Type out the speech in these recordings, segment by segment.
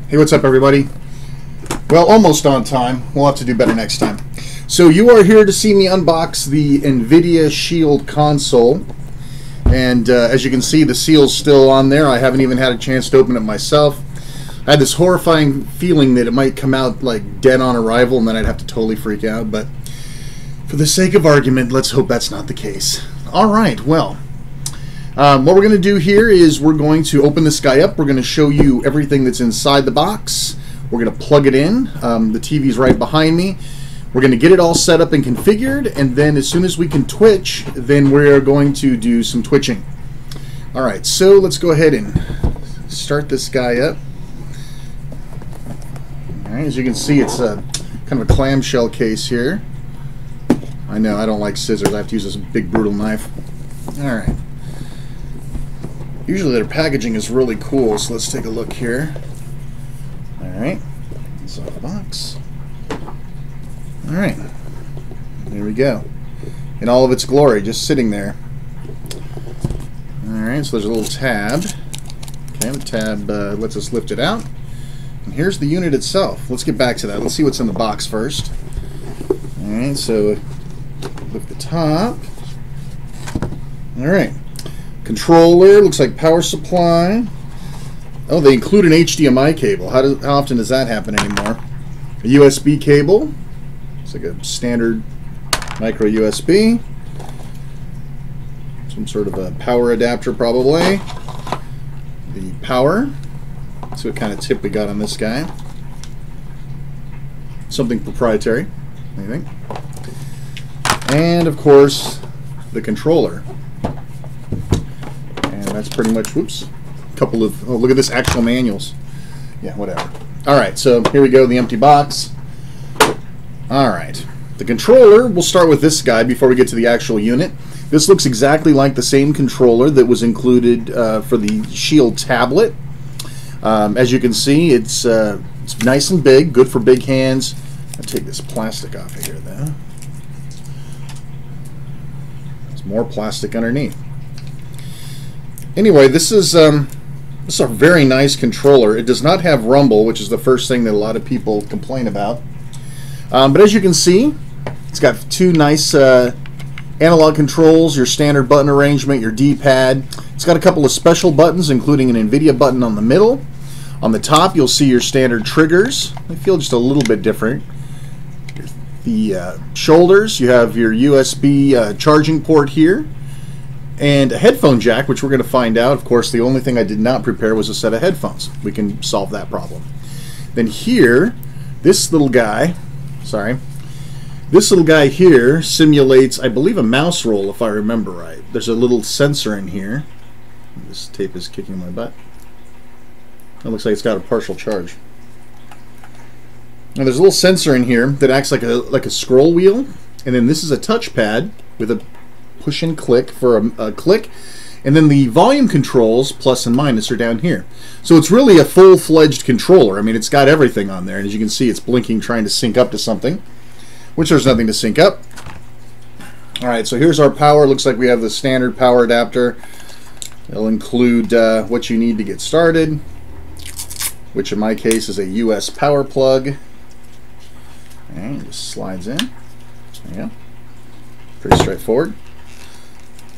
Hey, what's up, everybody? Well, almost on time. We'll have to do better next time. So you are here to see me unbox the NVidia Shield console. And as you can see, the seal's still on there. I haven't even had a chance to open it myself. I had this horrifying feeling that it might come out like dead on arrival and then I'd have to totally freak out. But for the sake of argument, let's hope that's not the case. All right, well. What we're going to do here is we're going to open this guy up. We're going to show you everything that's inside the box. We're going to plug it in. The TV's right behind me. We're going to get it all set up and configured, and then as soon as we can twitch, then we're going to do some twitching. Alright, so let's go ahead and start this guy up. Alright, as you can see, it's a kind of a clamshell case here. I know, I don't like scissors. I have to use this big brutal knife. Alright. Usually their packaging is really cool, so let's take a look here. Alright, it's off the box. Alright, there we go. In all of its glory, just sitting there. Alright, so there's a little tab. Okay, the tab lets us lift it out. And here's the unit itself. Let's get back to that. Let's see what's in the box first. Alright, so lift the top. Alright. Controller, looks like power supply. Oh, they include an HDMI cable. How often does that happen anymore? A USB cable. It's like a standard micro USB. Some sort of a power adapter, probably. The power. Let's see what kind of tip we got on this guy. Something proprietary, I think. And of course, the controller. That's pretty much, whoops, a couple of, oh, look at this, actual manuals. Yeah, whatever. Alright, so here we go, the empty box. Alright, the controller, we'll start with this guy before we get to the actual unit. This looks exactly like the same controller that was included for the Shield tablet. As you can see, it's nice and big, good for big hands. I'll take this plastic off of here, though. There's more plastic underneath. Anyway, this is a very nice controller. It does not have rumble, which is the first thing that a lot of people complain about. But as you can see, it's got two nice analog controls, your standard button arrangement, your D-pad. It's got a couple of special buttons, including an NVIDIA button on the middle. On the top, you'll see your standard triggers. They feel just a little bit different. The shoulders, you have your USB charging port here. And a headphone jack, which we're going to find out. Of course, the only thing I did not prepare was a set of headphones. We can solve that problem. Then here, this little guy, this little guy here simulates, I believe, a mouse roll, if I remember right. There's a little sensor in here. This tape is kicking my butt. It looks like it's got a partial charge. And there's a little sensor in here that acts like a scroll wheel. And then this is a touchpad with a push and click for a click, and then the volume controls plus and minus are down here. So it's really a full-fledged controller. I mean, it's got everything on there, and as you can see, it's blinking trying to sync up to something, which there's nothing to sync up. Alright, so here's our power. Looks like we have the standard power adapter. It'll include what you need to get started, which in my case is a US power plug. And it just slides in. There you go. Pretty straightforward.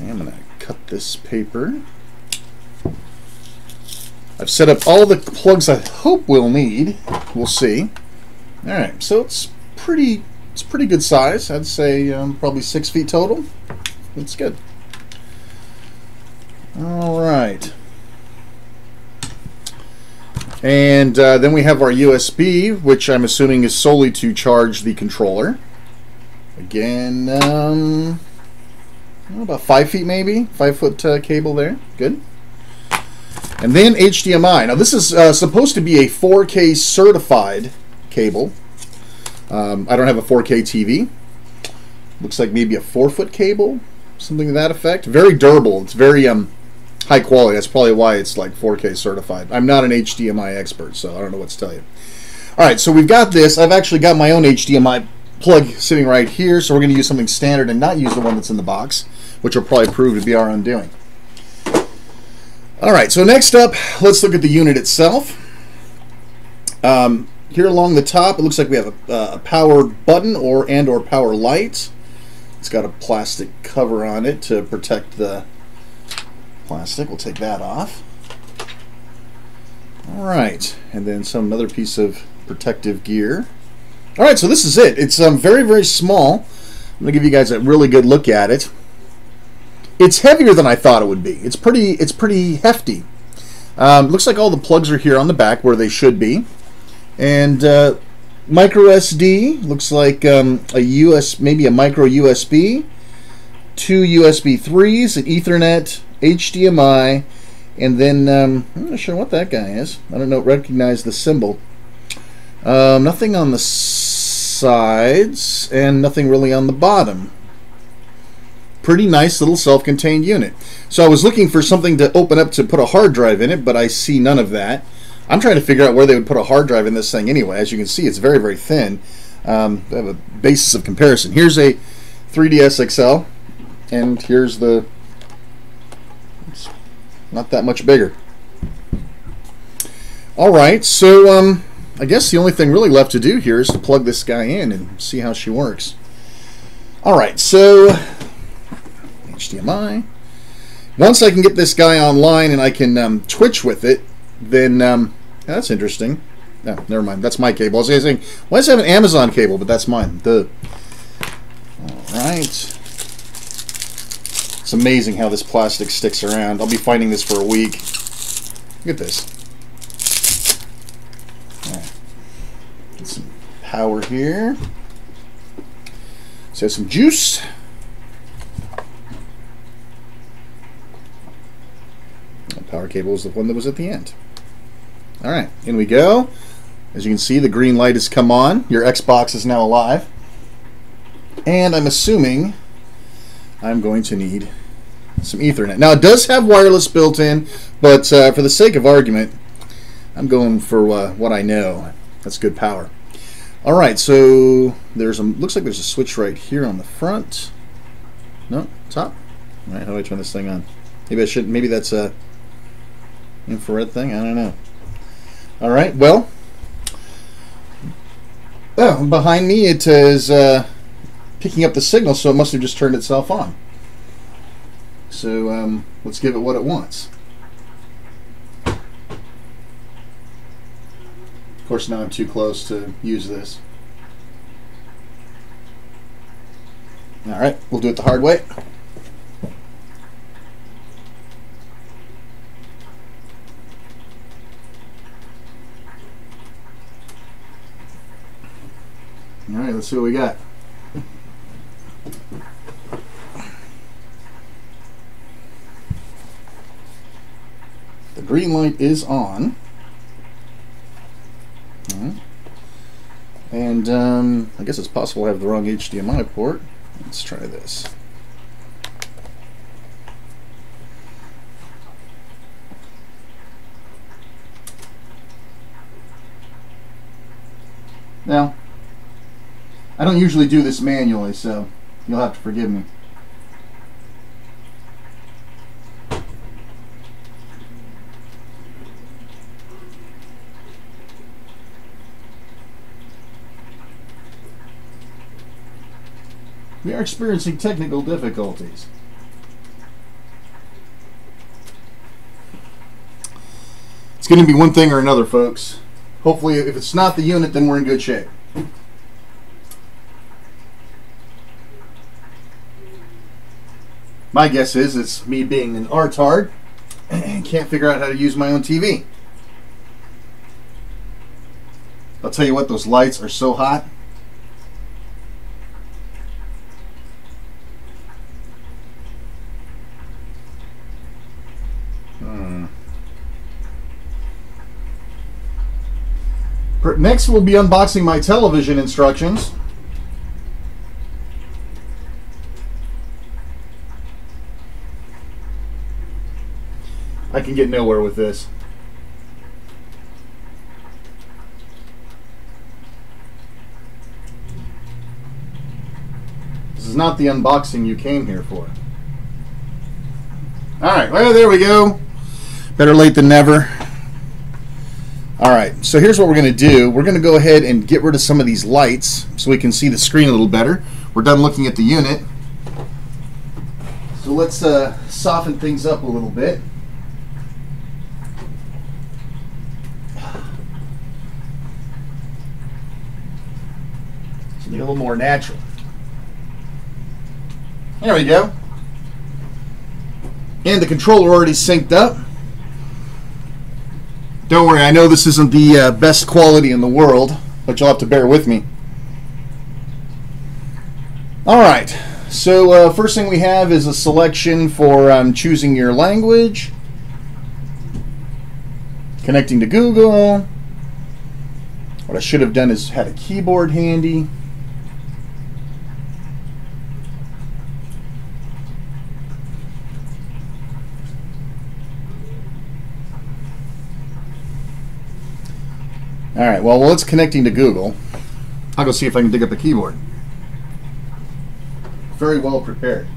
I'm going to cut this paper. I've set up all the plugs I hope we'll need. We'll see. Alright, so it's pretty good size. I'd say probably 6 feet total. That's good. Alright. And then we have our USB, which I'm assuming is solely to charge the controller. Again, about 5 feet maybe, 5-foot cable there, good. And then HDMI. Now this is supposed to be a 4K certified cable. I don't have a 4K TV. Looks like maybe a 4-foot cable, something to that effect. Very durable. It's very high quality. That's probably why it's like 4K certified. I'm not an HDMI expert, so I don't know what to tell you. All right, so we've got this. I've actually got my own HDMI plug sitting right here, so we're going to use something standard and not use the one that's in the box, which will probably prove to be our undoing. Alright, so next up, let's look at the unit itself. Here along the top, it looks like we have a power button or power light. It's got a plastic cover on it to protect the plastic. We'll take that off. All right, and then some other piece of protective gear. All right, so this is it. It's very, very small. I'm gonna give you guys a really good look at it. It's heavier than I thought it would be. It's pretty hefty. Looks like all the plugs are here on the back where they should be, and micro SD. Looks like maybe a micro USB, 2 USB 3s, an Ethernet, HDMI, and then I'm not sure what that guy is. I don't know. Recognize the symbol. Nothing on the sides and nothing really on the bottom. Pretty nice little self-contained unit. So I was looking for something to open up to put a hard drive in it, but I see none of that. I'm trying to figure out where they would put a hard drive in this thing anyway. As you can see, it's very, very thin. I have a basis of comparison. Here's a 3DS XL, and here's the... It's not that much bigger. All right, so I guess the only thing really left to do here is to plug this guy in and see how she works. All right, so HDMI. Once I can get this guy online and I can Twitch with it, then that's interesting. No, never mind. That's my cable. I was saying, why does it have an Amazon cable? But that's mine. All right. It's amazing how this plastic sticks around. I'll be finding this for a week. Look at this. All right. Get some power here. So some juice. The power cable is the one that was at the end. All right, in we go. As you can see, the green light has come on. Your Xbox is now alive. And I'm assuming I'm going to need some Ethernet. Now, it does have wireless built in, but for the sake of argument, I'm going for what I know. That's good power. All right, so looks like there's a switch right here on the front. No, top. All right, how do I turn this thing on? Maybe I should. Maybe that's a infrared thing. I don't know. All right, well, behind me it is picking up the signal, so it must have just turned itself on. So let's give it what it wants. Of course, now I'm too close to use this. All right, we'll do it the hard way. All right, let's see what we got. The green light is on. All right. And I guess it's possible I have the wrong HDMI port. Let's try this. Now, I don't usually do this manually, so you'll have to forgive me. We are experiencing technical difficulties. It's going to be one thing or another, folks. Hopefully, if it's not the unit, then we're in good shape. My guess is it's me being an artard and can't figure out how to use my own TV. I'll tell you what, those lights are so hot. Next, we'll be unboxing my television instructions. I can get nowhere with this. This is not the unboxing you came here for. Alright, well, there we go. Better late than never. All right, so here's what we're going to do. We're going to go ahead and get rid of some of these lights so we can see the screen a little better. We're done looking at the unit. So let's soften things up a little bit. Something a little more natural. There we go. And the controller already synced up. Don't worry, I know this isn't the best quality in the world, but you'll have to bear with me. Alright, so first thing we have is a selection for choosing your language, connecting to Google. What I should have done is had a keyboard handy. All right, well, while it's connecting to Google, I'll go see if I can dig up a keyboard. Very well prepared.